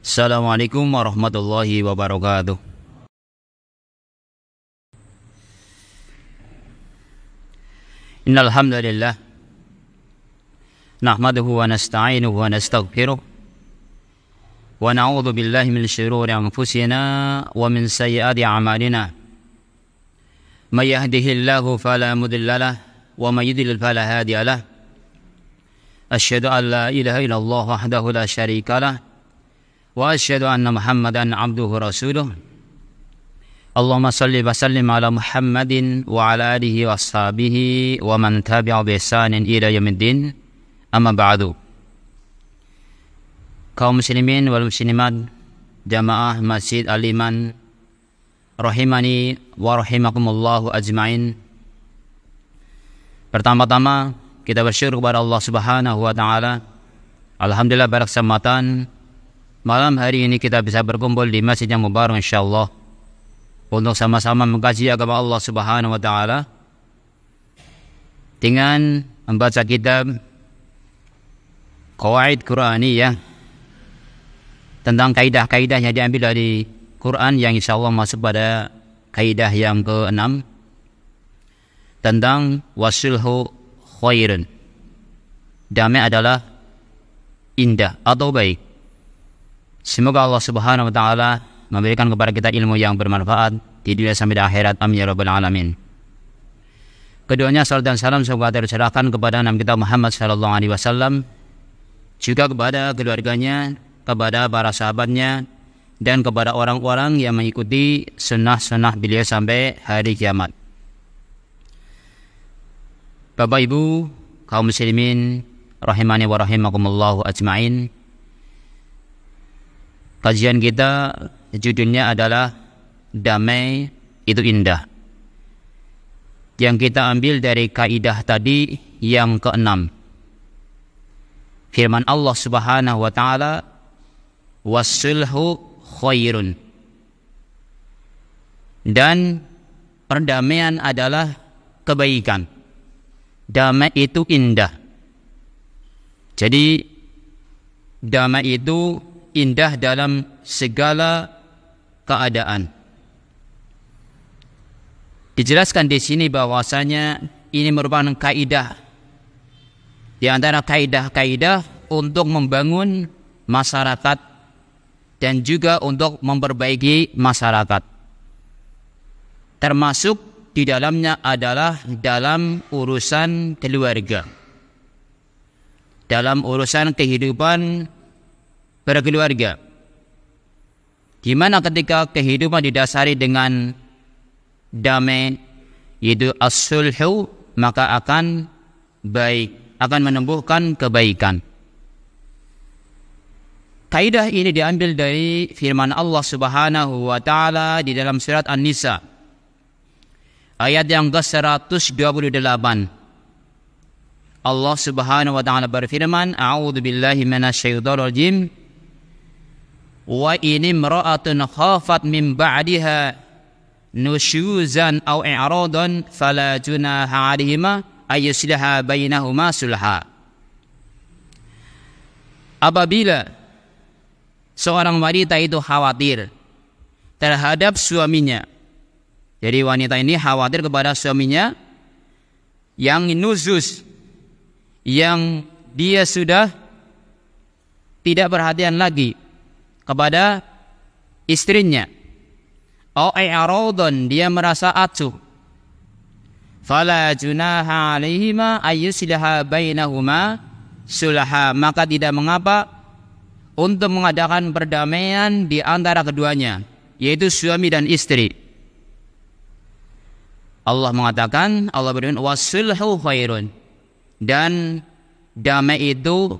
Assalamualaikum warahmatullahi wabarakatuh. Innal hamdalillah nahmaduhu wa nasta'inuhu wa nastaghfiruh wa na'udzu billahi min shururi anfusina wa min sayyiati a'malina. May yahdihillahu fala mudilla lahu wa may yudlil fala hadiya lahu. Asyhadu an la ilaha illallah wahdahu la syarika lahu wa asyhadu anna Muhammadan abduhu rasuluh. Allahumma salli wa sallim ala Muhammadin wa ala alihi wa ashabihi wa man tabi'a bi ihsanin ila yaumiddin. Amma ba'du. Kaum muslimin wal muslimat, jamaah Masjid Al-Iman rahimani wa rahimakumullah ajmain. Pertama-tama kita bersyukur kepada Allah Subhanahu wa taala. Alhamdulillah pada kesempatan malam hari ini kita bisa berkumpul di masjid yang mubarak insyaallah untuk sama-sama mengkaji agama Allah Subhanahu wa taala dengan membaca kitab Qawaid Quraniyah tentang kaidah-kaidah yang diambil dari Quran yang insyaallah masuk pada kaidah yang ke-6 tentang wasulhu khairun. Damai adalah indah atau baik. Semoga Allah Subhanahu wa taala memberikan kepada kita ilmu yang bermanfaat di dunia sampai di akhirat. Amin ya rabbal alamin. Keduanya salat dan salam semoga tercurahkan kepada Nabi kita Muhammad sallallahu alaihi wasallam, juga kepada keluarganya, kepada para sahabatnya, dan kepada orang-orang yang mengikuti sunnah-sunnah beliau sampai hari kiamat. Bapak Ibu kaum muslimin rahimani wa rahimakumullah ajmain. Kajian kita judulnya adalah damai itu indah, yang kita ambil dari kaidah tadi yang ke-6. Firman Allah Subhanahu wa taala, wasulhu khairun. Dan perdamaian adalah kebaikan. Damai itu indah. Jadi damai itu indah dalam segala keadaan. Dijelaskan di sini bahwasanya ini merupakan kaidah di antara kaidah-kaidah untuk membangun masyarakat dan juga untuk memperbaiki masyarakat. Termasuk di dalamnya adalah dalam urusan keluarga, dalam urusan kehidupan berkeluarga, di mana ketika kehidupan didasari dengan damai, yaitu as-sulhu, maka akan baik, akan menumbuhkan kebaikan. Kaidah ini diambil dari firman Allah Subhanahu wa taala di dalam surat An-Nisa ayat yang ke-128. Allah Subhanahu wa taala berfirman, a'udzu billahi minasyaitonir rajim. Wa in imra'atun khafat min ba'diha nusyuzan aw i'radan fala junaha 'alaihima ay yusliha bainahuma sulha. Apabila seorang wanita itu khawatir terhadap suaminya, jadi wanita ini khawatir kepada suaminya yang nuzuz, yang dia sudah tidak perhatian lagi kepada istrinya, au i'radun, dia merasa acuh, fala junaha 'alaihima ayyusliha bainahuma sulha, maka tidak mengapa untuk mengadakan perdamaian di antara keduanya, yaitu suami dan istri. Allah mengatakan, Allah berfirman, wasulhu khairun, dan damai itu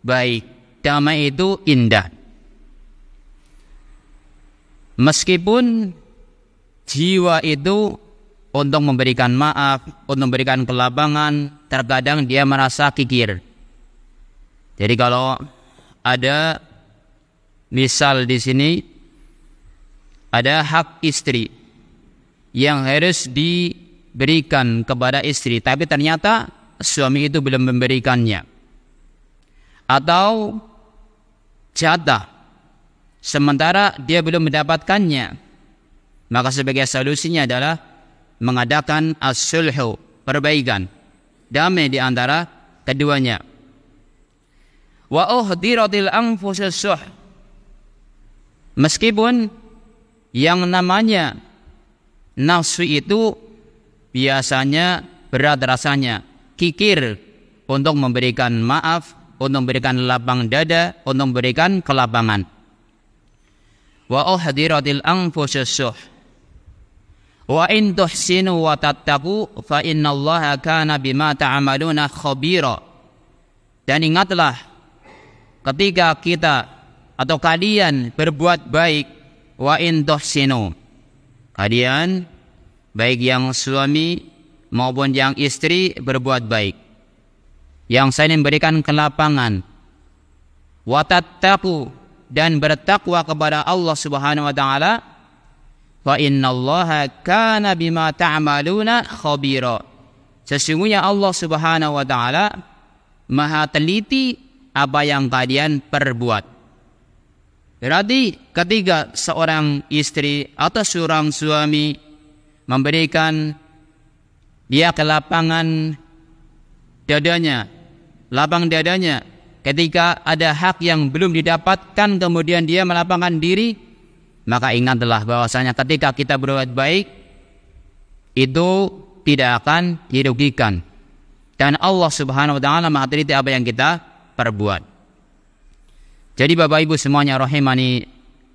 baik, damai itu indah. Meskipun jiwa itu untuk memberikan maaf, untuk memberikan kelapangan, terkadang dia merasa kikir. Jadi kalau ada misal di sini ada hak istri yang harus diberikan kepada istri, tapi ternyata suami itu belum memberikannya, atau jatah sementara dia belum mendapatkannya, maka sebagai solusinya adalah mengadakan as-sulhu, perbaikan, damai di antara keduanya. Wa uhdiratil anfusus suh, meskipun yang namanya nafsu itu biasanya berat rasanya, kikir untuk memberikan maaf, untuk memberikan lapang dada, untuk memberikan kelapangan. Wa uhdiratil anfusus suh wa in tuhsinu wa tattaqu fa innallaha kana bima ta'maluna khabira. Dan ingatlah, ketika kita atau kalian berbuat baik, wa in tuhsinu, kalian baik yang suami maupun yang istri berbuat baik, yang saling memberikan kelapangan, wa tattaqu, dan bertakwa kepada Allah Subhanahu wa taala, fa innallaha kana bima ta'maluna khabira. Sesungguhnya Allah Subhanahu wa taala Maha teliti apa yang kalian perbuat. Berarti ketika seorang istri atau seorang suami memberikan dia kelapangan dadanya, lapang dadanya, ketika ada hak yang belum didapatkan kemudian dia melapangkan diri, maka ingatlah bahwasanya ketika kita berbuat baik itu tidak akan dirugikan, dan Allah Subhanahu wa taala Maha teliti apa yang kita perbuat. Jadi Bapak Ibu semuanya rahimani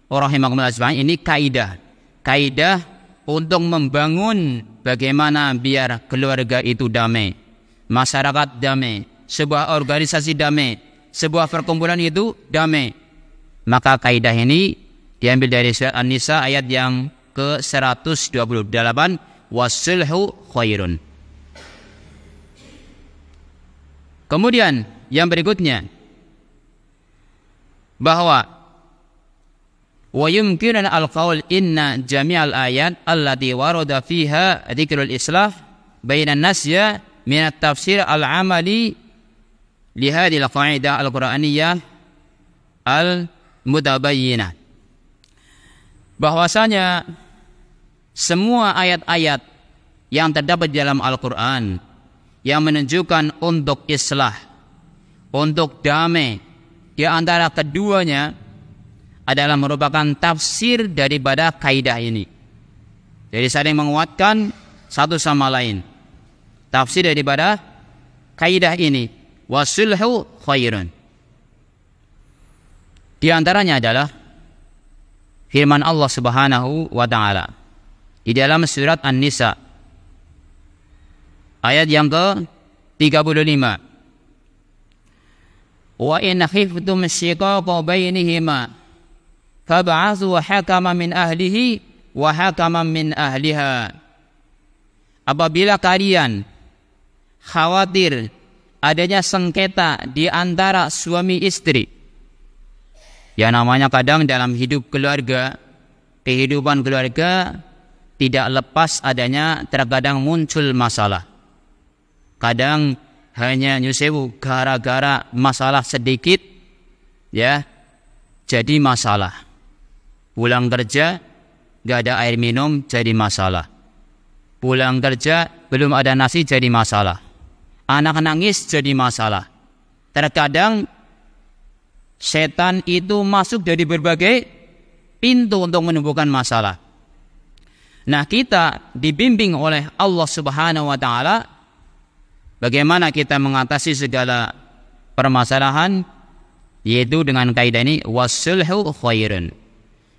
wa rahimakumullah sekalian, ini kaidah untuk membangun bagaimana biar keluarga itu damai, masyarakat damai, sebuah organisasi damai, sebuah perkumpulan itu damai. Maka kaidah ini diambil dari surat An-Nisa ayat yang ke-128, wasulhu khairun. Kemudian yang berikutnya, bahwa wa yumkinuna al-qaul inna jami'al ayat allati warada fiha dzikrul islah bainan nasya min at-tafsir al-amali li hadhihi al-qa'idah al-Qur'aniyah al-mutabayyinah. Bahwasanya semua ayat-ayat yang terdapat di dalam Al-Quran yang menunjukkan untuk islah, untuk damai di antara keduanya adalah merupakan tafsir daripada kaidah ini. Jadi saling menguatkan satu sama lain. Tafsir daripada kaidah ini, wasulhu khairun. Di antaranya adalah firman Allah Subhanahu wa taala di dalam surat An-Nisa ayat yang ke-35. Wa in khiftum shiqaqa bainihima fab'athu hakaman min ahlihi wa hakaman min ahliha. Apabila kalian khawatir adanya sengketa di antara suami istri, ya namanya kadang dalam hidup keluarga, kehidupan keluarga tidak lepas adanya terkadang muncul masalah. Kadang hanya nyusewu gara-gara masalah sedikit, ya jadi masalah. Pulang kerja gak ada air minum jadi masalah. Pulang kerja belum ada nasi jadi masalah. Anak nangis jadi masalah. Terkadang setan itu masuk dari berbagai pintu untuk menimbulkan masalah. Nah, kita dibimbing oleh Allah Subhanahu wa taala bagaimana kita mengatasi segala permasalahan, yaitu dengan kaidah ini, wasulhu khairun.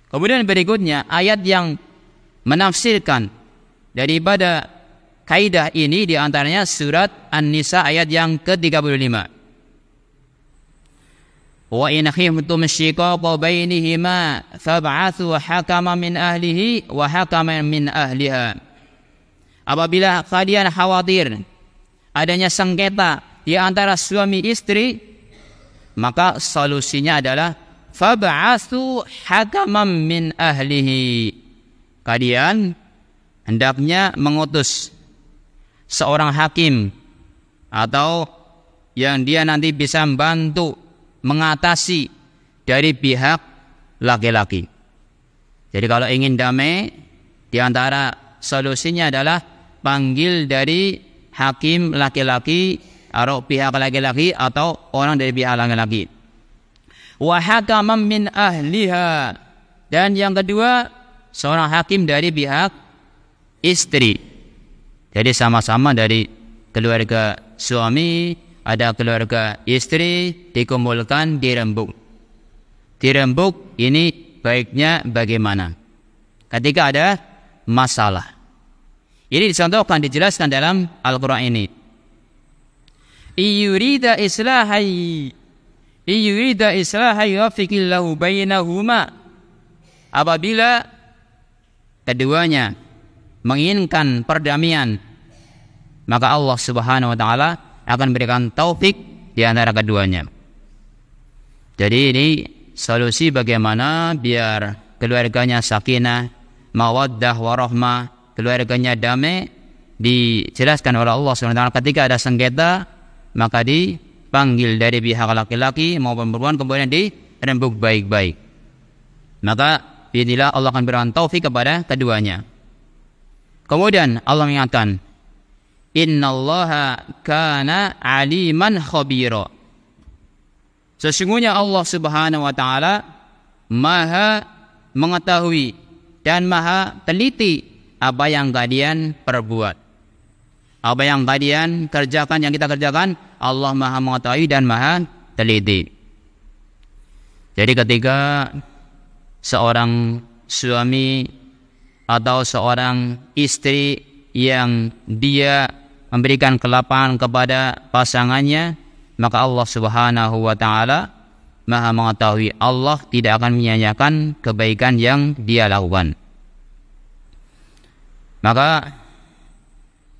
Kemudian berikutnya ayat yang menafsirkan daripada kaidah ini diantaranya surat An-Nisa ayat yang ke-35. Wa in khiftum shiqaqa bainihima fab'athu hakaman min ahlihi wa hakaman min ahliha. Apabila kalian khawatir adanya sengketa di antara suami istri, maka solusinya adalah fab'athu hakaman min ahlihi. Kalian hendaknya mengutus seorang hakim atau yang dia nanti bisa membantu mengatasi dari pihak laki-laki. Jadi kalau ingin damai, di antara solusinya adalah panggil dari hakim laki-laki atau pihak laki-laki atau orang dari pihak laki-laki. Wa hakaman min ahliha, dan yang kedua seorang hakim dari pihak istri. Jadi sama-sama dari keluarga suami, ada keluarga istri, dikumpulkan dirembuk. Dirembuk ini baiknya bagaimana? Ketika ada masalah. Ini dicontohkan, dijelaskan dalam Al-Quran ini. Iyurida islahai yuwaffiqillahu bainahuma. Apabila keduanya menginginkan perdamaian, maka Allah Subhanahu wa taala akan berikan taufik di antara keduanya. Jadi ini solusi bagaimana biar keluarganya sakinah, mawaddah warahmah, keluarganya damai, dijelaskan oleh Allah Subhanahu wa taala. Ketika ada sengketa, maka dipanggil dari pihak laki-laki maupun perempuan, kemudian dirembuk baik-baik. Maka inilah Allah akan berikan taufik kepada keduanya. Kemudian Allah mengatakan, Innallaha kana aliman khabira. Sesungguhnya Allah Subhanahu wa taala Maha mengetahui dan Maha teliti apa yang kalian perbuat. Apa yang kalian kerjakan, yang kita kerjakan, Allah Maha mengetahui dan Maha teliti. Jadi ketika seorang suami atau seorang istri yang dia memberikan kelapangan kepada pasangannya, maka Allah Subhanahu wa taala Maha mengetahui. Allah tidak akan menyia-nyiakan kebaikan yang dia lakukan. Maka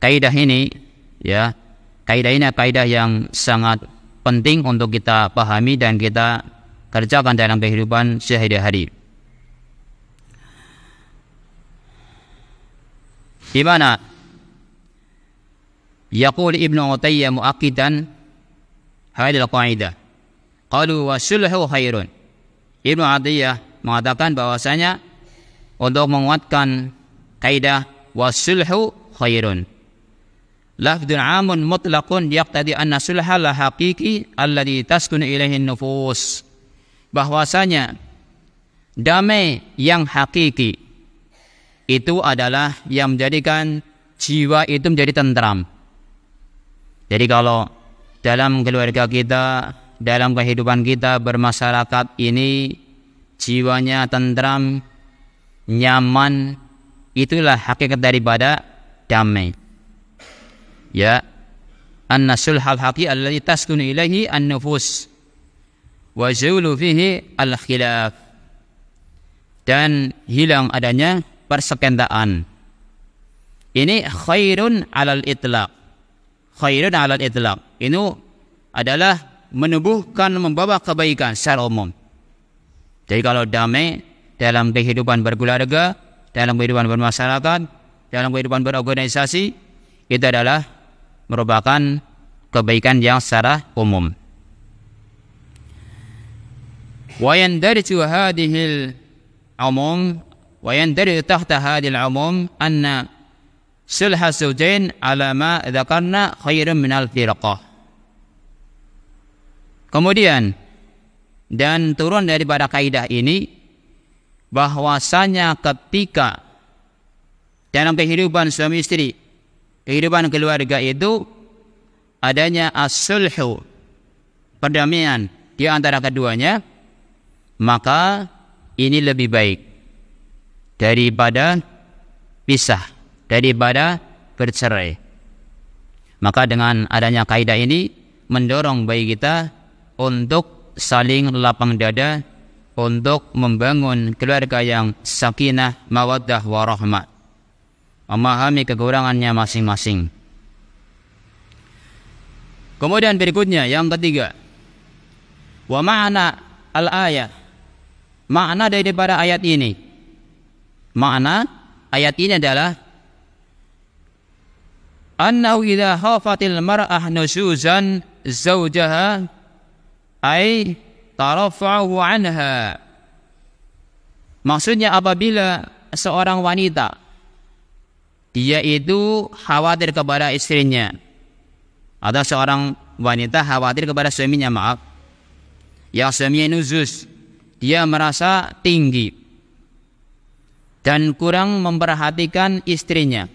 kaidah ini, ya, kaidah ini kaidah yang sangat penting untuk kita pahami dan kita kerjakan dalam kehidupan sehari-hari. Di mana yaqul Ibnu Utayyah muakkidan hadhihi al-qaidah. Qalu wa sulhu khairun. Ibnu Utayyah mengatakan bahwasanya untuk menguatkan kaidah wa sulhu khairun. Lafdun amun mutlaqun yaqtadi anna sulha la haqiqi alladhi taskunu ilaihi nufus. Bahwasanya damai yang hakiki itu adalah yang menjadikan jiwa itu menjadi tentram. Jadi kalau dalam keluarga kita, dalam kehidupan kita bermasyarakat ini jiwanya tentram, nyaman, itulah hakikat daripada damai. Ya, anna sulhal haqi alladhi taskunu ilaihi an-nufus wa zulu fihi al-khilaf, dan hilang adanya persekentaan. Ini khairun alal itlaq. Khairun alal itlaq. Ini adalah menubuhkan, membawa kebaikan secara umum. Jadi kalau damai dalam kehidupan berkeluarga, dalam kehidupan bermasyarakat, dalam kehidupan berorganisasi, itu adalah merupakan kebaikan yang secara umum. Wa yandariju hadhil umum wa yandariju tahta hadhil umum anna sulha zawjain ala ma dzakarna khairun minal firqah. Kemudian dan turun daripada kaidah ini bahwasanya ketika dalam kehidupan suami istri, kehidupan keluarga itu adanya as-sulhu, perdamaian di antara keduanya, maka ini lebih baik daripada pisah, daripada bercerai. Maka dengan adanya kaidah ini mendorong bagi kita untuk saling lapang dada, untuk membangun keluarga yang sakinah, mawaddah warahmah, memahami kekurangannya masing-masing. Kemudian berikutnya yang ketiga, wa ma'na al-ayat, makna daripada ayat ini. Makna ayat ini adalah annahu idza khafatil mar'ah nusuzan zawjaha ay tarafa'u anha Maksudnya apabila seorang wanita dia itu khawatir kepada istrinya, atau seorang wanita khawatir kepada suaminya, maaf, yang suaminya nuzus, dia merasa tinggi dan kurang memperhatikan istrinya,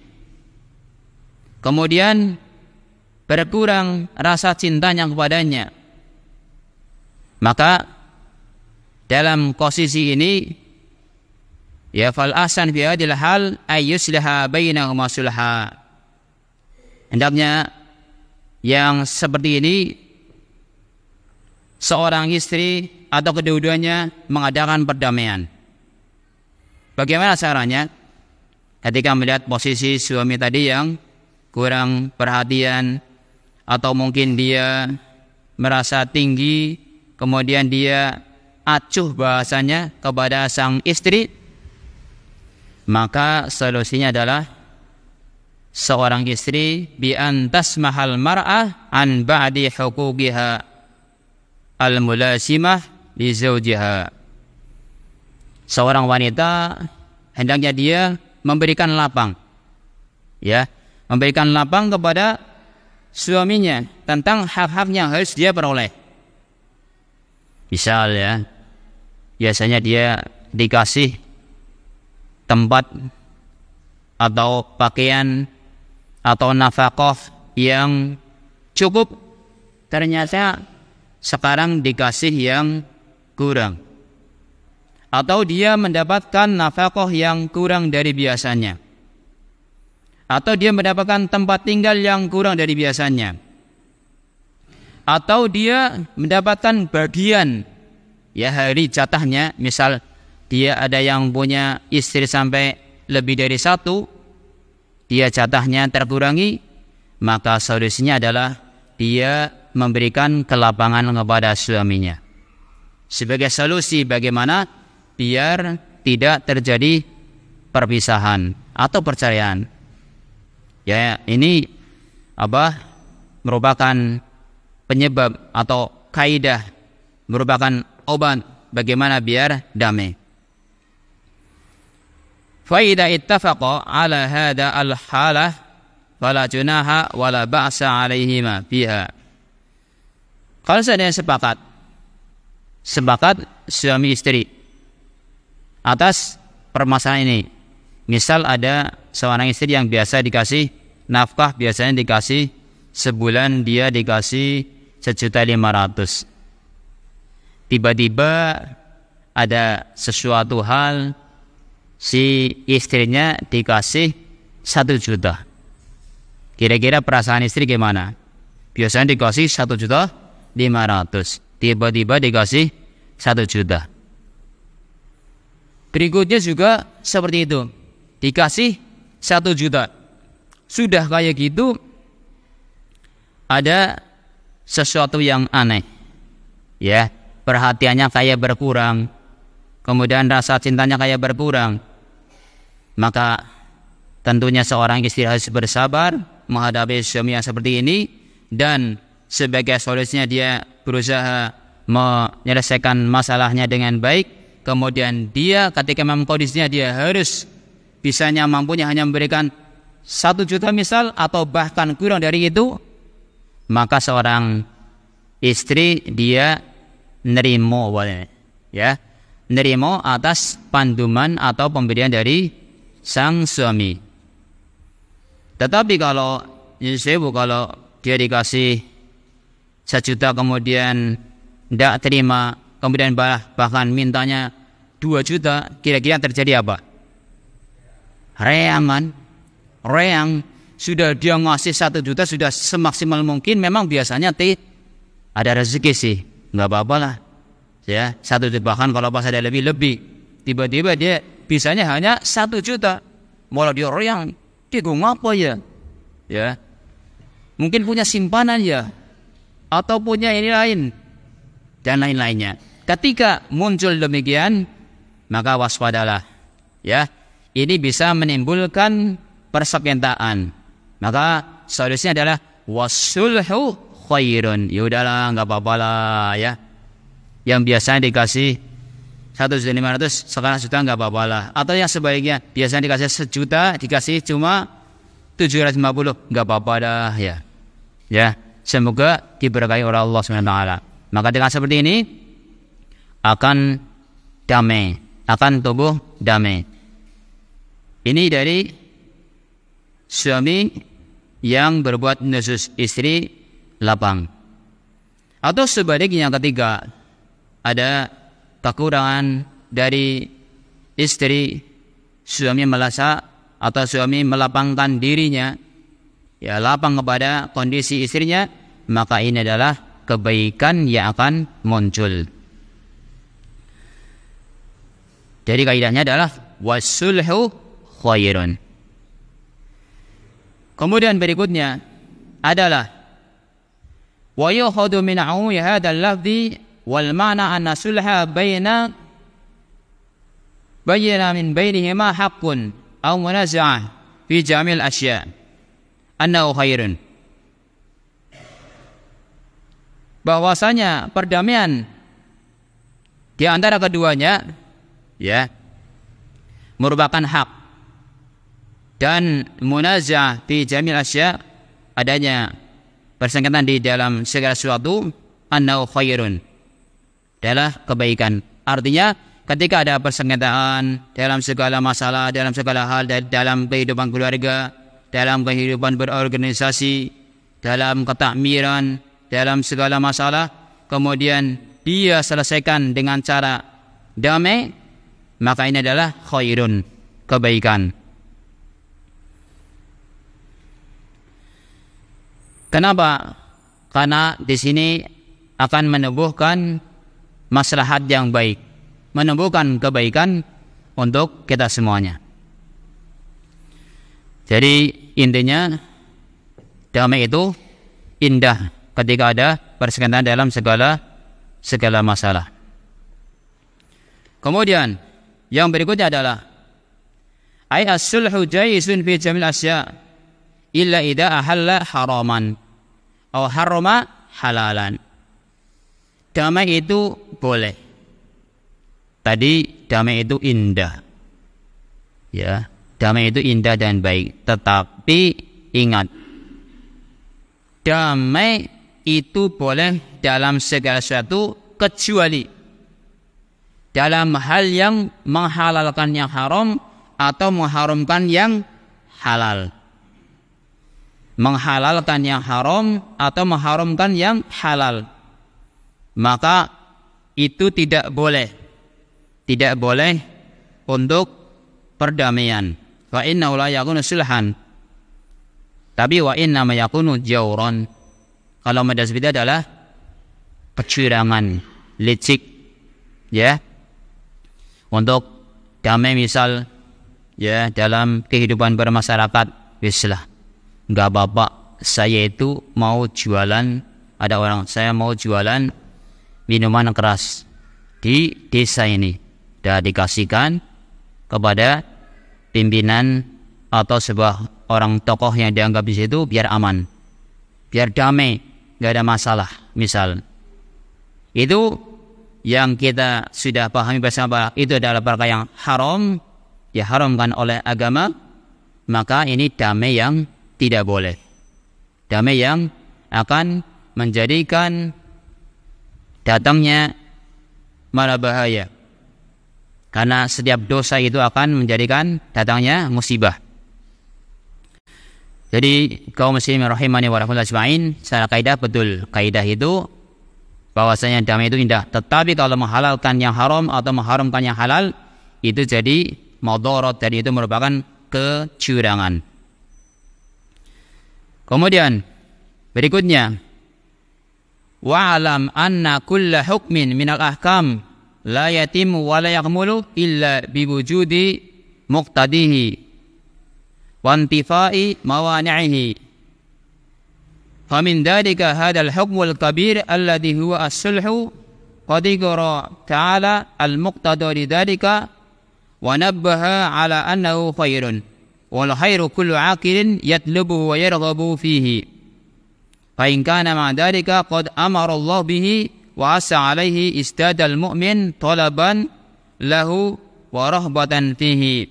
kemudian berkurang rasa cintanya kepadanya, maka dalam posisi ini ya fal ahsan fi hadhil hal ayyuslaha bainahuma sulha. Hendaknya yang seperti ini seorang istri atau kedua-duanya mengadakan perdamaian. Bagaimana caranya? Ketika melihat posisi suami tadi yang kurang perhatian, atau mungkin dia merasa tinggi, kemudian dia acuh bahasanya kepada sang istri, maka solusinya adalah seorang istri bi antas mahal mar'ah an ba'di huquqiha al-mulasimah li zawjiha. Seorang wanita hendaknya dia memberikan lapang, ya, memberikan lapang kepada suaminya tentang hak-haknya yang harus dia peroleh. Misal ya, biasanya dia dikasih tempat atau pakaian atau nafkah yang cukup, ternyata sekarang dikasih yang kurang, atau dia mendapatkan nafkah yang kurang dari biasanya, atau dia mendapatkan tempat tinggal yang kurang dari biasanya, atau dia mendapatkan bagian ya hari jatahnya. Misal dia ada yang punya istri sampai lebih dari satu, dia jatahnya terkurangi, maka solusinya adalah dia memberikan kelapangan kepada suaminya sebagai solusi bagaimana biar tidak terjadi perpisahan atau perceraian. Ya, ini merupakan penyebab atau kaidah, merupakan obat bagaimana biar damai. Fa idza ittafaqa ala hada al-halah fala junaha wala ba'sa 'alaihima fiha. Kalau seandainya sepakat suami istri atas permasalahan ini. Misal ada seorang istri yang biasa dikasih nafkah, biasanya dikasih sebulan dia dikasih 1.500.000. Tiba-tiba ada sesuatu hal, si istrinya dikasih 1 juta. Kira-kira perasaan istri gimana? Biasanya dikasih 1.500.000, tiba-tiba dikasih 1 juta. Berikutnya juga seperti itu, dikasih 1 juta. Sudah kayak gitu, ada sesuatu yang aneh, ya, perhatiannya kayak berkurang, kemudian rasa cintanya kayak berkurang. Maka tentunya seorang istri harus bersabar menghadapi suami yang seperti ini, dan sebagai solusinya dia berusaha menyelesaikan masalahnya dengan baik. Kemudian dia ketika memang kondisinya dia harus bisanya mampunya hanya memberikan 1 juta misal, atau bahkan kurang dari itu, maka seorang istri dia nerimo, ya, nerimo atas panduman atau pemberian dari sang suami. Tetapi kalau dia dikasih 1 juta kemudian tidak terima, kemudian bahkan mintanya 2 juta, kira-kira terjadi apa? Reang. Sudah dia ngasih 1 juta sudah semaksimal mungkin, memang biasanya ada rezeki sih, nggak apa-apa lah, ya, 1 juta, bahkan kalau pas ada lebih, tiba-tiba dia bisanya hanya 1 juta, malah dia reang, dia ngapa ya, mungkin punya simpanan ya, atau punya ini lain dan lain-lainnya. Ketika muncul demikian, maka waspadalah, ya, ini bisa menimbulkan persengketaan. Maka solusinya adalah wasulhu khairun. Ya udahlah, enggak apa-apa lah, ya. Yang biasanya dikasih 1.500.000 sekarang juta nggak apa-apa lah. Atau yang sebaliknya, biasanya dikasih 1 juta, dikasih cuma 750, nggak apa-apa dah ya. Ya, semoga diberkahi oleh Allah SWT. Maka dengan seperti ini akan damai, akan tumbuh damai. Ini dari suami yang berbuat nusyuz, istri lapang. Atau sebaliknya yang ketiga, ada kekurangan dari istri, suami merasa atau suami melapangkan dirinya, ya lapang kepada kondisi istrinya, maka ini adalah kebaikan yang akan muncul. Jadi kaidahnya adalah wasulhu khairun. Kemudian berikutnya adalah wa yukhadu min umumi hadzal lafzi wal ma'na anna sulha baina min bainihima haqqun aw munaza'ah fi jamil asya' annahu khairun. Bahwasanya perdamaian di antara keduanya ya merupakan hak, dan munaza'ah fi jamil asya', adanya persengketaan di dalam segala sesuatu, annahu khairun, adalah kebaikan. Artinya ketika ada persengketaan dalam segala masalah, dalam segala hal, dalam kehidupan keluarga, dalam kehidupan berorganisasi, dalam ketakmiran, dalam segala masalah, kemudian dia selesaikan dengan cara damai, maka ini adalah khairun, kebaikan. Kenapa? Karena di sini akan menumbuhkan maslahat yang baik, menumbuhkan kebaikan untuk kita semuanya. Jadi intinya damai itu indah ketika ada persengketaan dalam segala masalah. Kemudian yang berikutnya adalah ay as-sulhu jaisun fi jamil asya' illa idza ahalla haraman aw harrama halalan. Damai itu boleh. Tadi damai itu indah. Ya, damai itu indah dan baik. Tetapi ingat, damai itu boleh dalam segala sesuatu kecuali dalam hal yang menghalalkan yang haram atau mengharamkan yang halal. Menghalalkan yang haram atau mengharamkan yang halal, maka itu tidak boleh untuk perdamaian. Wa innahu la yakunu sulhan, tapi wa inna ma yakunu jawran. Kalau madas bida adalah kecurangan, licik, ya. Untuk damai misal ya dalam kehidupan bermasyarakat, wislah nggak apa-apa, saya itu mau jualan, ada orang saya mau jualan minuman keras di desa ini, dan dikasihkan kepada pimpinan atau sebuah orang tokoh yang dianggap di situ biar aman, biar damai, nggak ada masalah misal. Itu yang kita sudah pahami bersama, itu adalah perkara yang haram, diharamkan oleh agama, maka ini damai yang tidak boleh, damai yang akan menjadikan datangnya malah bahaya, karena setiap dosa itu akan menjadikan datangnya musibah. Jadi kaum muslimin rahimani wa rahimakumullah ajma'in, secara kaidah betul, kaidah itu bahwasanya damai itu indah, tetapi kalau menghalalkan yang haram atau mengharamkan yang halal, itu jadi madarat, dan itu merupakan kecurangan. Kemudian berikutnya, wa'alam anna kulla hukmin minal ahkam la yatimu wa la yakmulu illa biwujudi muqtadihi wa intifai mawani'ihi. Famin dhalika hadal hukmul kabir alladhi huwa as-sulhu qad qara ta'ala al-muqtada lidhalika wa nabbaha ala annahu khairun wal khairu kullu aqilin yatlubu wa yarghabu fihi. Fa in kana ma dhalika qad amara Allah bihi wa asa alaihi istadal mu'min talaban lahu wa rahbatan fihi.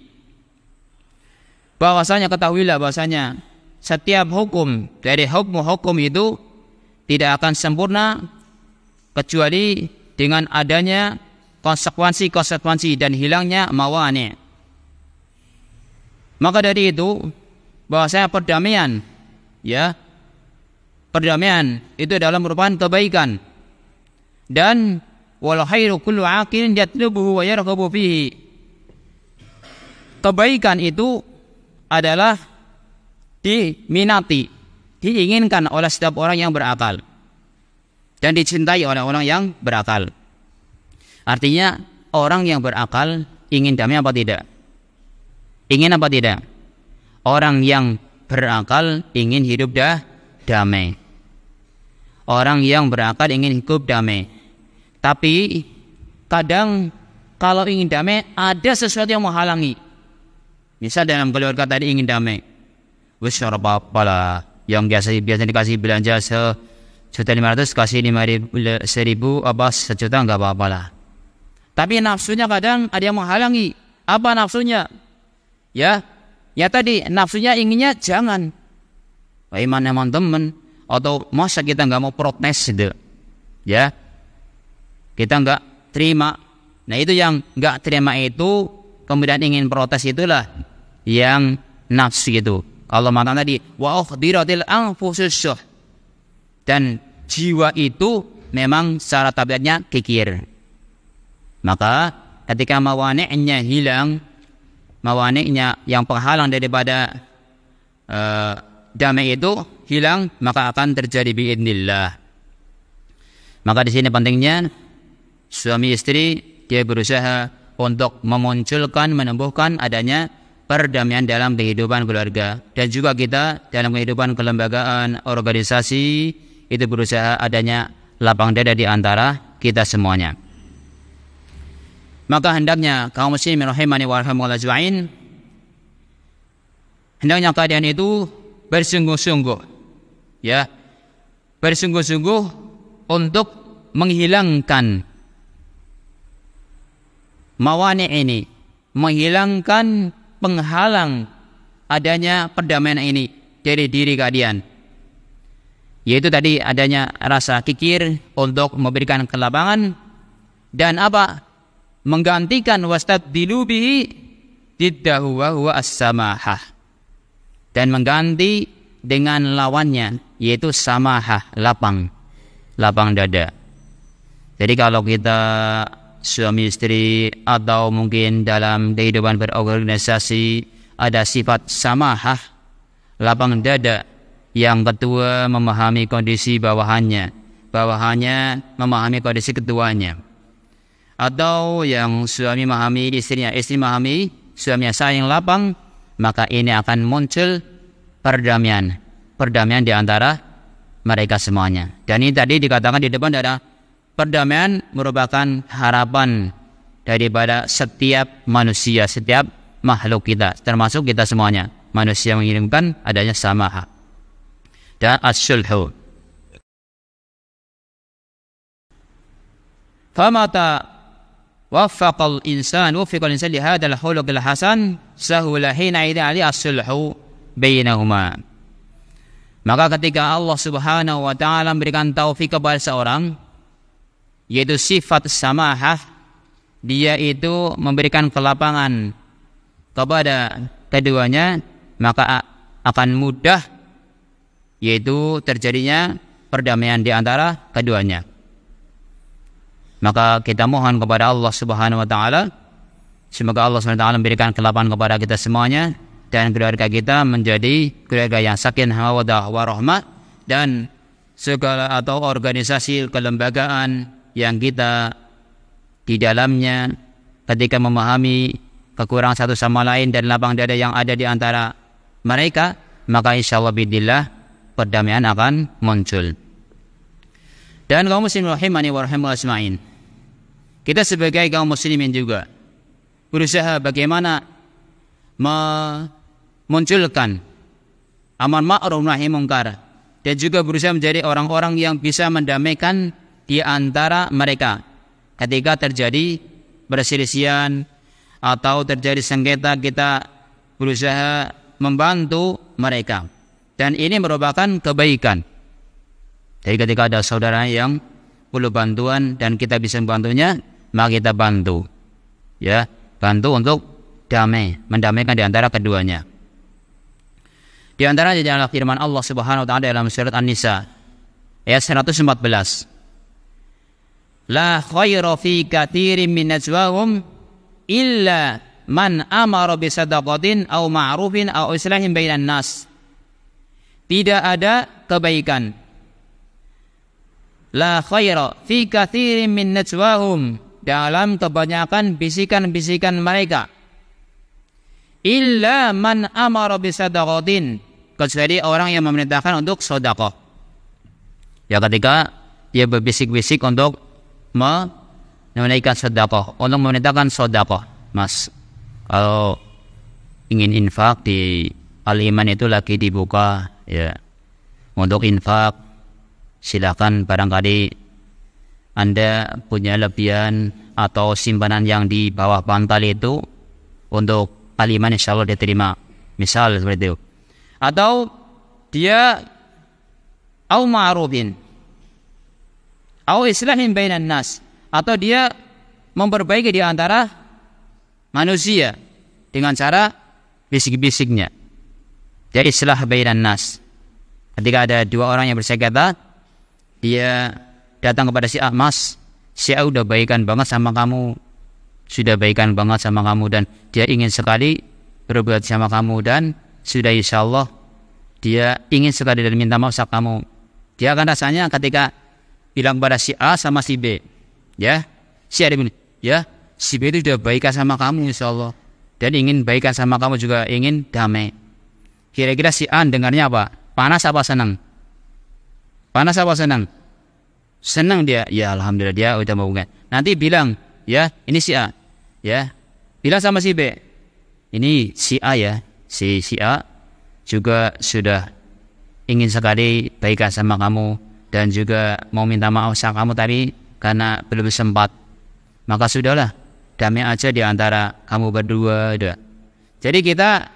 Bahwasanya ketahuilah bahwasanya setiap hukum dari hukum itu tidak akan sempurna kecuali dengan adanya konsekuensi dan hilangnya mawani. Maka dari itu bahwasanya perdamaian itu adalah merupakan kebaikan, dan wal khairu kullu aqilin yatlubuhu wa yarghabu fihi. Kebaikan itu adalah diminati, diinginkan oleh setiap orang yang berakal dan dicintai oleh orang yang berakal. Artinya orang yang berakal ingin damai apa tidak? Ingin apa tidak? Orang yang berakal ingin hidup damai. Orang yang berakal ingin hidup damai. Tapi kadang kalau ingin damai ada sesuatu yang menghalangi. Misal dalam keluarga tadi ingin damai, wis ora apa-apa lah. Yang biasa dikasih belanja 1.500 kasih 1.000 apa 1 juta enggak apa-apa lah. Tapi nafsunya kadang ada yang menghalangi. Apa nafsunya? Ya tadi nafsunya inginnya jangan. Bagaimana teman-teman? Atau masa kita enggak mau protes gitu. Ya. Kita enggak terima. Nah itu yang enggak terima itu kemudian ingin protes itulah yang nafsu itu. Allah mengatakan tadi wa ukhdiratil anfusus syuh. Dan jiwa itu memang secara tabiatnya kikir. Maka ketika mawani'nya hilang, mawani'nya yang penghalang daripada damai itu hilang, maka akan terjadi biidznillah. Maka di sini pentingnya suami istri dia berusaha untuk memunculkan, menumbuhkan adanya perdamaian dalam kehidupan keluarga, dan juga kita dalam kehidupan kelembagaan, organisasi itu berusaha adanya lapang dada di antara kita semuanya. Maka hendaknya kaum muslimin rahimani wa rahimakumullah ajma'in, hendaknya keadaan itu bersungguh-sungguh bersungguh-sungguh untuk menghilangkan mawani ini, menghilangkan penghalang adanya perdamaian ini dari diri kalian, yaitu tadi adanya rasa kikir untuk memberikan kelapangan, dan apa? Menggantikan wastabdilu bihi diddahu wa huwa as-samahah, dan mengganti dengan lawannya yaitu samahah, lapang dada. Jadi kalau kita suami istri atau mungkin dalam kehidupan berorganisasi ada sifat samahah, lapang dada, yang ketua memahami kondisi bawahannya memahami kondisi ketuanya, atau yang suami memahami istrinya, istri memahami suaminya saling lapang, maka ini akan muncul perdamaian di antara mereka semuanya. Dan ini tadi dikatakan di depan ada perdamaian merupakan harapan daripada setiap manusia, setiap makhluk kita, termasuk kita semuanya. Manusia menginginkan adanya samahah dan as-sulhu. Famata waffaqal insan li hadzal khuluqil hasan sahula hina idza ali as-sulhu bainahuma. Maka ketika Allah Subhanahu wa taala memberikan taufik kepada seorang, yaitu sifat samahah, dia itu memberikan kelapangan kepada keduanya, maka akan mudah yaitu terjadinya perdamaian di antara keduanya. Maka kita mohon kepada Allah Subhanahu wa taala, semoga Allah Subhanahu wa taala memberikan kelapangan kepada kita semuanya, dan keluarga kita menjadi keluarga yang sakinah mawaddah warahmah, dan segala atau organisasi kelembagaan yang kita di dalamnya ketika memahami kekurangan satu sama lain dan lapang dada yang ada di antara mereka, maka insyaallah bidillah perdamaian akan muncul. Dan kaum muslimin rahimani wa rahimakumullah ajma'in, kita sebagai kaum muslimin juga berusaha bagaimana memunculkan amar ma'ruf nahi munkar, dan juga berusaha menjadi orang-orang yang bisa mendamaikan di antara mereka ketika terjadi perselisihan atau terjadi sengketa, kita berusaha membantu mereka. Dan ini merupakan kebaikan. Jadi ketika ada saudara yang perlu bantuan dan kita bisa membantunya, maka kita bantu. Ya, bantu untuk mendamaikan di antara keduanya. Di antara adalah firman Allah Subhanahu wa taala dalam surat An-Nisa ayat 114. La khaira fi katsirin min najwahum illa man amara bi sadaqatin aw ma'rufin aw islahin bainan nas. Tidak ada kebaikan. La khaira fi katsirin min najwahum, dalam kebanyakan bisikan-bisikan mereka. Illa man amara bi sadaqatin, kecuali orang yang memerintahkan untuk sedekah. Ya, ketika dia berbisik-bisik untuk menunaikan sedekah, untuk memerintahkan sedekah. Mas, kalau ingin infak di Al-Iman itu lagi dibuka, ya, untuk infak, silakan. Barangkali Anda punya lebihan atau simpanan yang di bawah bantal itu, untuk Al-Iman insya Allah dia terima, misal seperti itu. Atau dia au ma'rufin au islahin bainan nas, atau dia memperbaiki di antara manusia dengan cara bisik-bisiknya. Jadi islah bainan nas. Ketika ada dua orang yang bersengketa, dia datang kepada si A, Mas, si A udah baikan banget sama kamu, sudah baikan banget sama kamu, dan dia ingin sekali berbuat sama kamu, dan sudah insya Allah dia ingin sekali dan minta maaf sama kamu. Dia akan rasanya ketika bilang pada si A sama si B, ya, si A dia bilang, ya, si B itu sudah baikan sama kamu insya Allah, dan ingin baikan sama kamu juga, ingin damai. Kira-kira si A dengarnya apa? Panas apa senang? Panas apa senang? Senang dia. Ya alhamdulillah dia udah mau hubungan. Nanti bilang, ya ini si A, ya, bilang sama si B, ini si A ya, si A juga sudah ingin sekali baikan sama kamu dan juga mau minta maaf sama kamu tadi karena belum sempat. Maka sudahlah, damai aja di antara kamu berdua. Udah. Jadi kita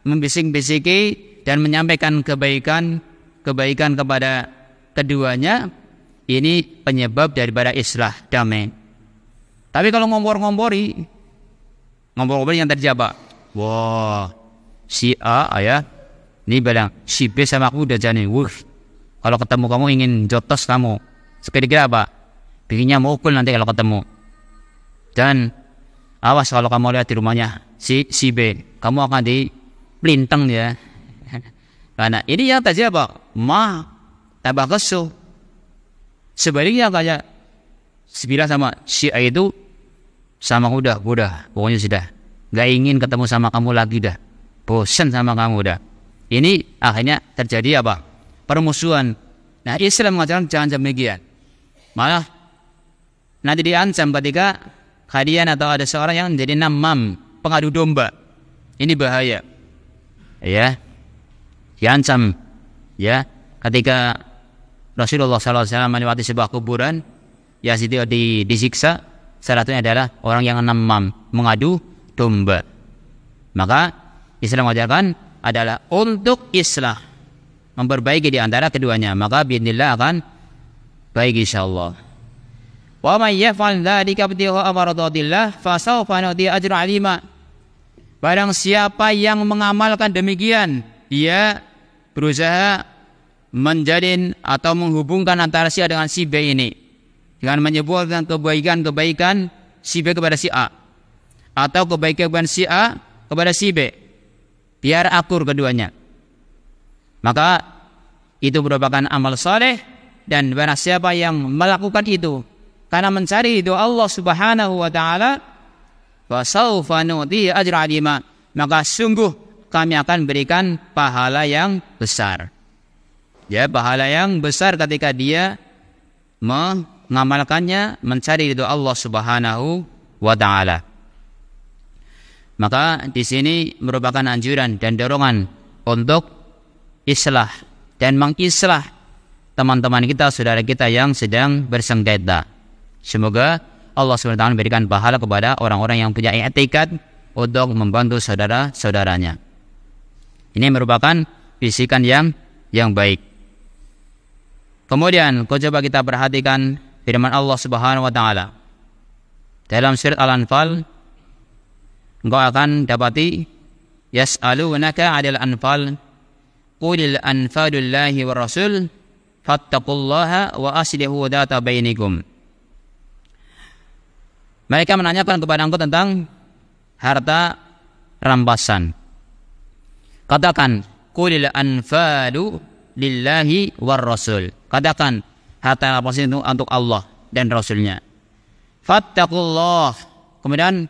membisik-bisiki dan menyampaikan kebaikan kepada keduanya, ini penyebab daripada islah, damai. Tapi kalau ngompor-ngompori yang terjadi apa? Wah, si A ya, ini bilang si B sama aku udah jadi. Kalau ketemu kamu ingin jotos kamu. Kira-kira apa? Bikinnya mukul nanti kalau ketemu. Dan awas kalau kamu lihat di rumahnya si B, kamu akan dipelintang ya. Karena ini yang tadi apa? Tambah kesel. Sebaliknya kayak bilang sama si A itu, sama udah, pokoknya sudah gak ingin ketemu sama kamu lagi dah, bosan sama kamu dah. Ini akhirnya terjadi apa? Permusuhan. Nah, Islam mengajarkan jangan demikian. Malah nanti diancam ketika kalian atau ada seorang yang menjadi namam, pengadu domba. Ini bahaya. Ya, diancam. Ya, ketika Rasulullah SAW melewati sebuah kuburan, ya situ disiksa. Salah satunya adalah orang yang namam, mengadu domba. Maka Islam mengajarkan adalah untuk islah, memperbaiki di antara keduanya, maka biidznillah akan baik insyaallah. Wa may yaf'al dzalika ibtigha'a maradatillah fasawfa nu'ti ajran 'azima. Barang siapa yang mengamalkan demikian, dia berusaha menjalin atau menghubungkan antara si A dengan si B ini dengan menyebutkan kebaikan si B kepada si A atau kebaikan si A kepada si B, biar akur keduanya. Maka itu merupakan amal saleh, dan barang siapa yang melakukan itu karena mencari ridho Allah Subhanahu wa taala, fasaufa nu'ti ajran 'azima, maka sungguh kami akan berikan pahala yang besar. Ya, pahala yang besar ketika dia mengamalkannya, mencari ridho Allah Subhanahu wa taala. Maka di sini merupakan anjuran dan dorongan untuk islah dan mengislah teman-teman kita, saudara kita yang sedang bersengketa. Semoga Allah SWT memberikan pahala kepada orang-orang yang punya i'tikad untuk membantu saudara-saudaranya. Ini merupakan bisikan yang baik. Kemudian coba kita perhatikan firman Allah Subhanahu wa taala. Dalam surat Al-Anfal engkau akan dapati yas'alunaka 'anil anfal qulil anfalullahi war rasul fattaqullaha wa aslihu dzata bainikum. Mereka menanyakan kepada engkau tentang harta rampasan. Katakan qulil anfalu lillahi war rasul. Katakan harta rampasan itu untuk Allah dan Rasulnya. Fattaqullah. Kemudian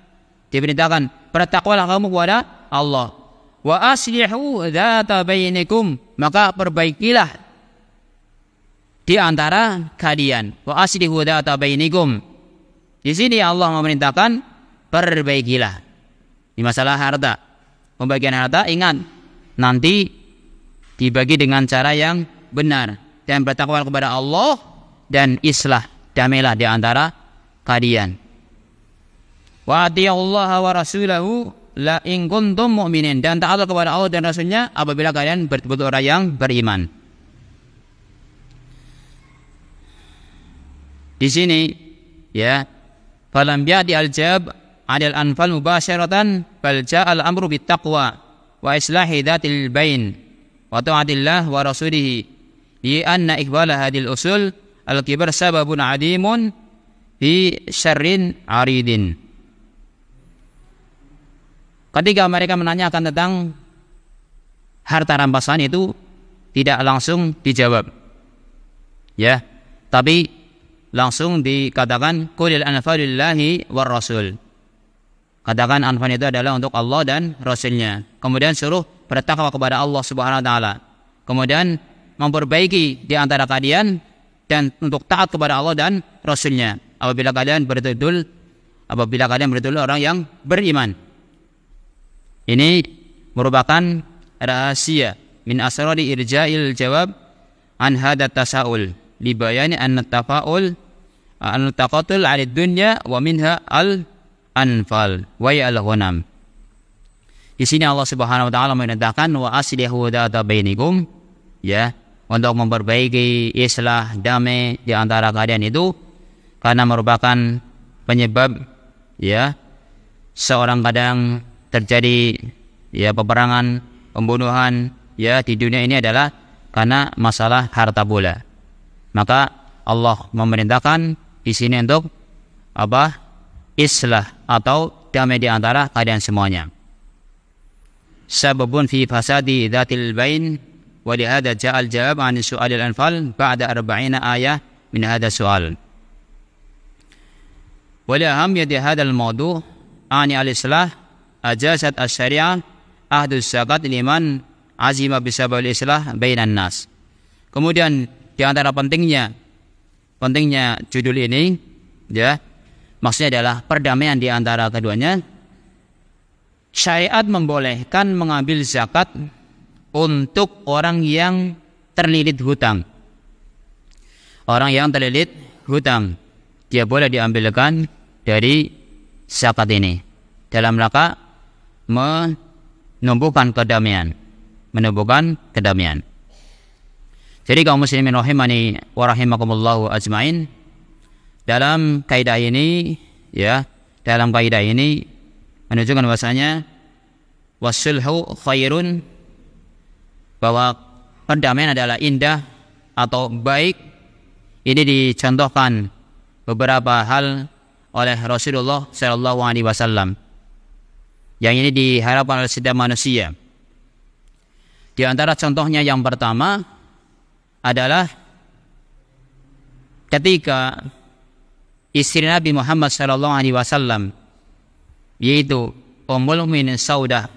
diperintahkan bertakwalah kamu kepada Allah. Wa aslihu dzata bainikum. Maka perbaikilah di antara kalian. Wa aslihu dzata bainikum. Di sini Allah memerintahkan perbaikilah. Di masalah harta. Pembagian harta ingat nanti dibagi dengan cara yang benar dan bertakwa kepada Allah dan islah, damailah di antara kalian. Wa atiyallaha wa rasulahu la in kuntum mu'minin, dan taatlah kepada Allah dan Rasulnya apabila kalian betul-betul orang yang beriman. Di sini ya, falam ya'ti al-jawab 'anil anfal mubasharatan bal ja'a al-amru bittaqwa wa islahi dzatil bain wa ta'atillah wa rasulih li anna iqbala hadhil usul al-kibar sababun 'adimun fi syarrin 'aridin. Ketika mereka menanyakan tentang harta rampasan itu tidak langsung dijawab, ya, tapi langsung dikatakan qulil anfalulillahi war rasul. Katakan anfal itu adalah untuk Allah dan Rasulnya. Kemudian suruh bertakwa kepada Allah Subhanahu wa taala. Kemudian memperbaiki di antara kalian dan untuk taat kepada Allah dan Rasulnya apabila kalian betul-betul orang yang beriman. Ini merupakan rahasia min asrari irja'il jawab an hadat tasaul li bayani an tafa'ul an taqatul 'ala dunya wa minha al anfal wa al ghanam. Di sini Allah Subhanahu wa taala menyatakan wa aslihu dzata bainikum, ya, untuk memperbaiki islah damai di antara kalian itu karena merupakan penyebab, ya, seorang kadang terjadi, ya, peperangan, pembunuhan, ya, di dunia ini adalah karena masalah harta pula. Maka Allah memerintahkan di sini untuk apa? Islah atau damai di antara kalian semuanya. Sababun fi fasadi dzatil bain wa li hadza ja'al jawab 'an su'alil anfal ba'da 40 ayah min hadha su'al. Wa li ahamiyati hadzal mawdu' ani al-islah ajazat asy-syari'ah ahdus zakat liman azima bisababil islah bainan nas. Kemudian di antara pentingnya judul ini, ya, maksudnya adalah perdamaian di antara keduanya. Syariat membolehkan mengambil zakat untuk orang yang terlilit hutang. Orang yang terlilit hutang, dia boleh diambilkan dari zakat ini dalam rangka menumbuhkan kedamaian. Jadi kaum muslimin rahimani wa rahimakumullahu ajmain, dalam kaidah ini, ya, menunjukkan bahasanya wasulhu khairun, bahwa perdamaian adalah indah atau baik. Ini dicontohkan beberapa hal oleh Rasulullah sallallahu alaihi wasallam yang ini diharapkan oleh setiap manusia. Di antara contohnya yang pertama adalah ketika istri Nabi Muhammad sallallahu alaihi wasallam, yaitu Ummul Mukminin Saudah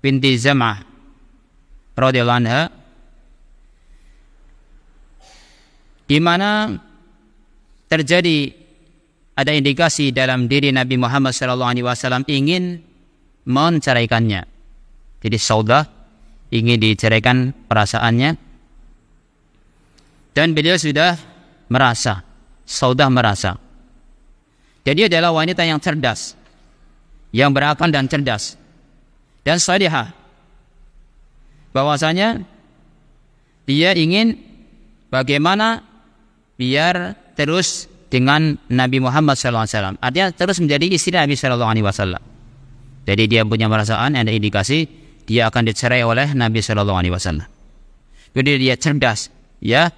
binti Zam'ah radhiyallahu anha, di mana terjadi ada indikasi dalam diri Nabi Muhammad sallallahu alaihi wasallam ingin menceraikannya. Jadi Saudah ingin diceraikan perasaannya, dan beliau sudah merasa, Saudah merasa. Jadi dia adalah wanita yang cerdas, yang berakal dan cerdas, dan salihah. Bahwasanya dia ingin bagaimana biar terus dengan Nabi Muhammad SAW. Artinya terus menjadi istri Nabi SAW. Jadi dia punya perasaan, ada indikasi dia akan dicerai oleh Nabi SAW. Jadi dia cerdas, ya,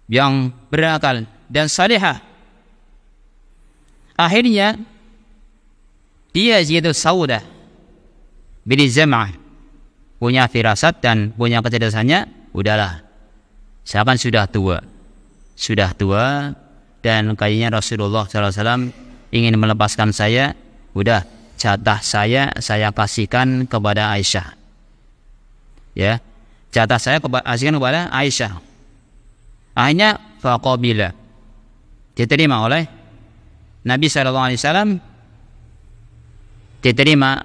yang berakal dan salihah. Akhirnya dia yaitu Saudah bin Zam'ah punya firasat dan punya kecerdasannya. Udahlah, saya kan sudah tua dan kayaknya Rasulullah SAW ingin melepaskan saya. Udah, jatah saya kasihkan kepada Aisyah. Ya, jatah saya kasihkan kepada Aisyah. Akhirnya faqabila, diterima oleh Nabi SAW, diterima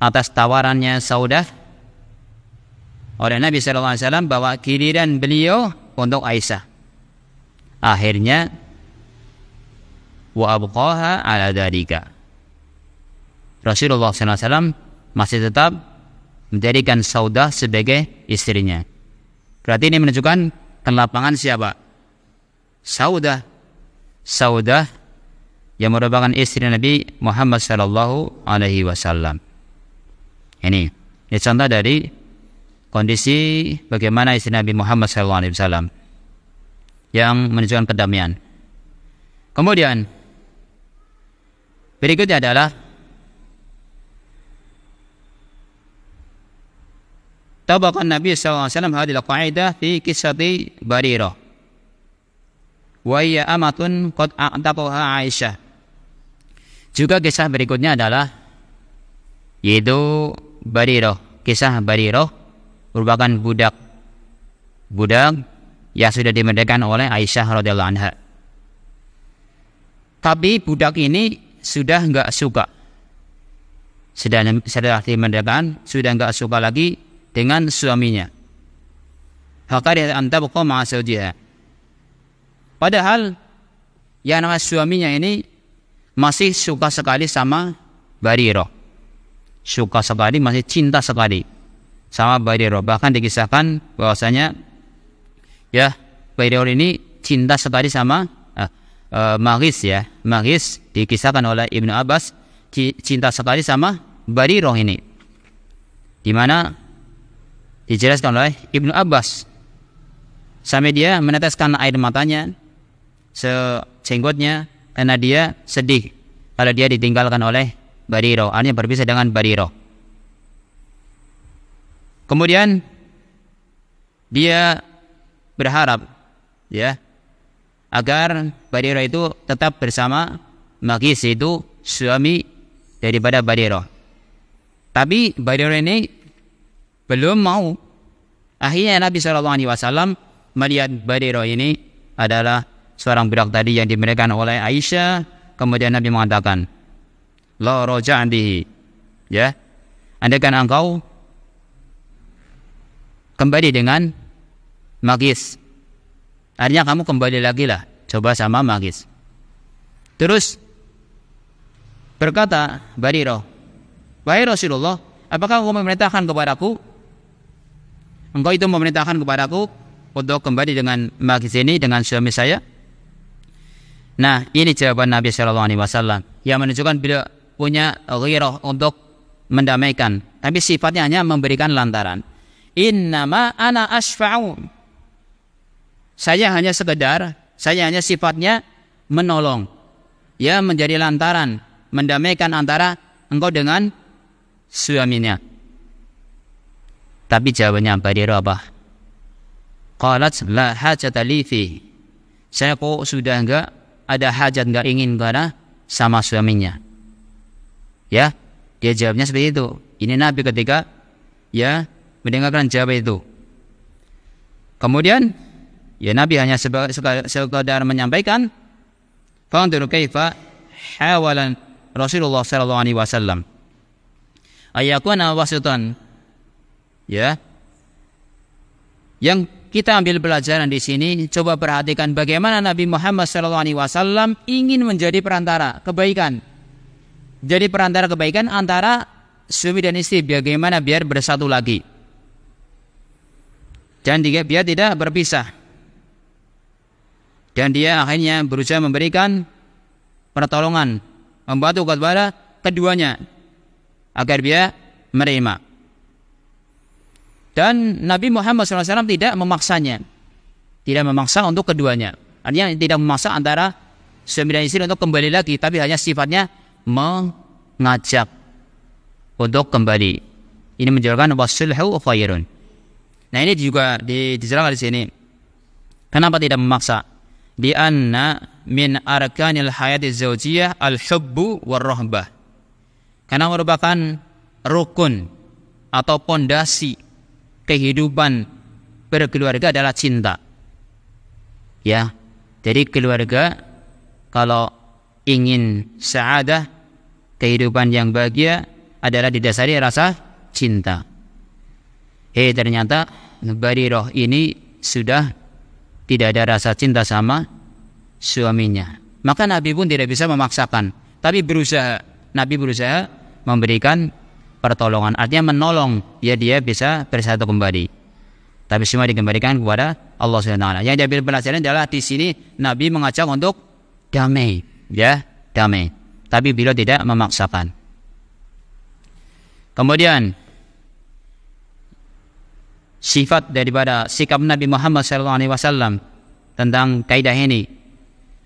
atas tawarannya Saudah oleh Nabi SAW bahwa giliran beliau untuk Aisyah. Akhirnya wa abqaha ala dzalika, Rasulullah SAW masih tetap menjadikan Saudah sebagai istrinya. Berarti ini menunjukkan kelapangan siapa? Saudah yang merupakan istri Nabi Muhammad SAW. Ini contoh dari kondisi bagaimana istri Nabi Muhammad SAW yang menunjukkan kedamaian. Kemudian berikutnya adalah tabaqan Nabi SAW hadil qa'idah fi kisati Barirah wa hiya amatun qad a'taqaha Aisyah. Juga kisah berikutnya adalah yaitu Barirah. Kisah Barirah merupakan budak yang sudah dimerdekakan oleh Aisyah radhiyallahu anha. Tapi budak ini sudah enggak suka. Setelah dimerdekakan sudah enggak suka lagi dengan suaminya. Hakari antabqa ma'a zawjiha. Padahal yang namanya suaminya ini masih suka sekali sama Barirah. Suka sekali, masih cinta sekali sama Barirah. Bahkan dikisahkan bahwasanya ya Barirah ini cinta sekali sama Maghis, ya. Maghis dikisahkan oleh Ibnu Abbas cinta sekali sama Barirah ini. Di mana dijelaskan oleh Ibnu Abbas sampai dia meneteskan air matanya sejenggotnya karena dia sedih kalau dia ditinggalkan oleh Barirah, artinya berpisah dengan Barirah. Kemudian dia berharap ya agar Barirah itu tetap bersama Maghis, itu suami daripada Barirah. Tapi Barirah ini belum mau. Akhirnya Nabi SAW melihat Barirah ini adalah seorang budak tadi yang dimerdekakan oleh Aisyah. Kemudian Nabi mengatakan, la raja'an bihi, ya, andaikan engkau kembali dengan Maghis, artinya kamu kembali lagi lah, coba sama Maghis. Terus berkata Barirah, wahai Rasulullah, apakah engkau memerintahkan kepadaku, engkau itu memerintahkan kepadaku untuk kembali dengan Maghis ini, dengan suami saya? Nah, ini jawaban Nabi SAW yang menunjukkan beliau punya ghirah untuk mendamaikan, tapi sifatnya hanya memberikan lantaran. Innama ana asfa'u, saya hanya sifatnya menolong, ya, menjadi lantaran mendamaikan antara engkau dengan suaminya. Tapi jawabannya Barirah apa? Qalat la hajata li fi, saya kok sudah enggak ada hajat, enggak ingin karena sama suaminya. Ya, dia jawabnya seperti itu. Ini Nabi ketika ya mendengarkan jawaban itu. Kemudian ya Nabi hanya sekadar menyampaikan, fanzur kaifa hawalan Rasulullah sallallahu alaihi wasallam ayakuna wasitan, ya, yang kita ambil pelajaran di sini. Coba perhatikan bagaimana Nabi Muhammad SAW ingin menjadi perantara kebaikan. Jadi perantara kebaikan antara suami dan istri. Bagaimana biar bersatu lagi. Dan biar tidak berpisah. Dan dia akhirnya berusaha memberikan pertolongan, membantu kepada keduanya agar dia menerima. Dan Nabi Muhammad SAW tidak memaksanya, tidak memaksa untuk keduanya. Artinya tidak memaksa antara suami dan istri untuk kembali lagi, tapi hanya sifatnya mengajak untuk kembali. Ini menjelaskan wasulhu khairun. Nah, ini juga dijelaskan di sini. Kenapa tidak memaksa? Di anna min arkanil hayati zawjiyah al-hubbu war-rahbah. Karena merupakan rukun atau pondasi kehidupan berkeluarga adalah cinta. Ya. Jadi keluarga kalau ingin sa'adah, kehidupan yang bahagia adalah didasari rasa cinta. Ternyata Barirah ini sudah tidak ada rasa cinta sama suaminya. Maka Nabi pun tidak bisa memaksakan, tapi Nabi berusaha memberikan pertolongan, artinya menolong ya dia bisa bersatu kembali. Tapi semua dikembalikan kepada Allah SWT. Yang diambil pelajaran adalah di sini Nabi mengajak untuk damai, ya, damai. Tapi beliau tidak memaksakan. Kemudian sifat daripada sikap Nabi Muhammad SAW tentang kaidah ini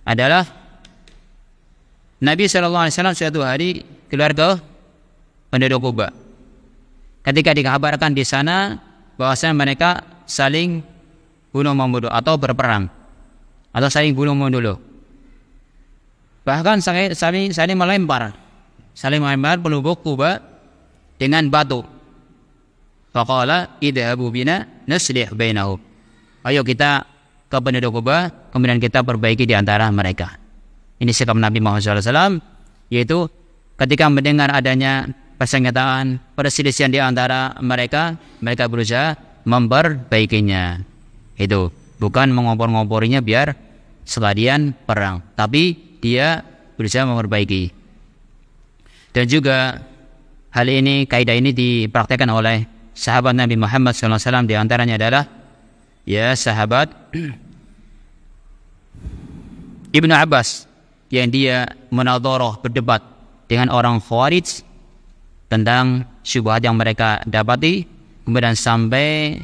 adalah Nabi SAW suatu hari keluar ke penduduk Quba. Ketika dikabarkan di sana bahwasanya mereka saling bunuh-membunuh atau berperang atau saling bunuh-membunuh, bahkan saling melempar penduduk Quba dengan batu. Faqala idhabu bina naslih bainahum. Ayo kita ke penduduk Quba, kemudian kita perbaiki di antara mereka. Ini sikap Nabi Muhammad SAW, yaitu ketika mendengar adanya persengketaan, perselisihan di antara mereka, mereka berusaha memperbaikinya. Itu bukan mengompor-ngomporinya biar sekalian perang, tapi dia berusaha memperbaiki. Dan juga hal ini, kaidah ini dipraktekkan oleh sahabat Nabi Muhammad SAW. Di antaranya adalah ya sahabat Ibnu Abbas yang dia menadharah, berdebat dengan orang Khawarij tentang syubhat yang mereka dapati, kemudian sampai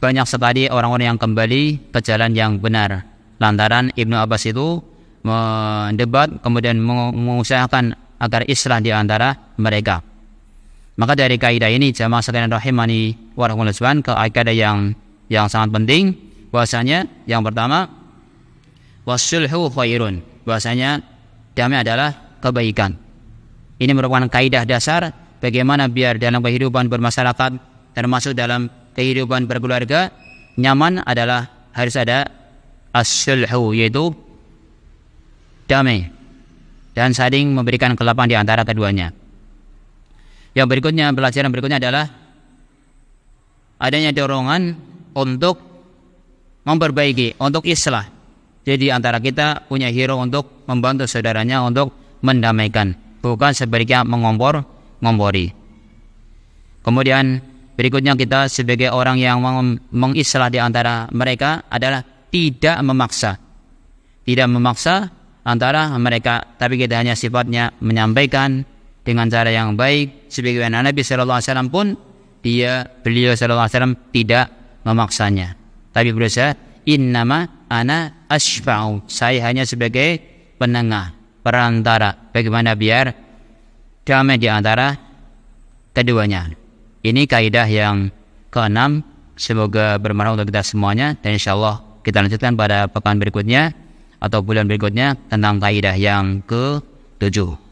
banyak sekali orang-orang yang kembali ke jalan yang benar lantaran Ibnu Abbas itu mendebat kemudian mengusahakan agar islah di antara mereka. Maka dari kaidah ini jamaah sekalian rahimani wa rahimakumullah, ke kaidah yang sangat penting, bahwasanya yang pertama wasulhu khairun, bahwasanya damai adalah kebaikan. Ini merupakan kaidah dasar bagaimana biar dalam kehidupan bermasyarakat termasuk dalam kehidupan berkeluarga nyaman adalah harus ada as-sulhu, yaitu damai dan saling memberikan kelapangan di antara keduanya. Yang berikutnya, pelajaran berikutnya adalah adanya dorongan untuk memperbaiki, untuk islah. Jadi antara kita punya hero untuk membantu saudaranya untuk mendamaikan, bukan sebaliknya mengompor-ngompori. Kemudian berikutnya, kita sebagai orang yang mengislah di antara mereka adalah tidak memaksa. Tidak memaksa antara mereka, tapi kita hanya sifatnya menyampaikan dengan cara yang baik. Sebagaimana Nabi SAW pun beliau SAW tidak memaksanya, tapi berusaha innama ana asfa'u, saya hanya sebagai penengah, perantara, bagaimana biar damai di antara keduanya. Ini kaidah yang ke-6, semoga bermanfaat untuk kita semuanya, dan insyaallah kita lanjutkan pada pekan berikutnya atau bulan berikutnya tentang kaidah yang ke-7.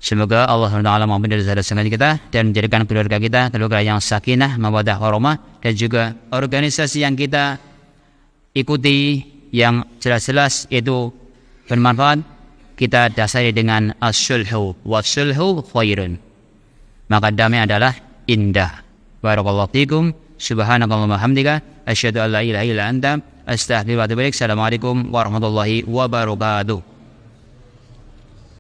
Semoga Allah SWT mengampuni dosa-dosa kita dan menjadikan keluarga kita keluarga yang sakinah, mawaddah warahmah, dan juga organisasi yang kita ikuti yang jelas-jelas itu bermanfaat kita dasari dengan as-sulhu was-sulhu khairun. Maka damai adalah indah. Barakallahu fikum. Subhanakallahumma hamdika asyhadu an la ilaha illa anta astaghfiruka wa atubu ilaik. Assalamualaikum warahmatullahi wabarakatuh.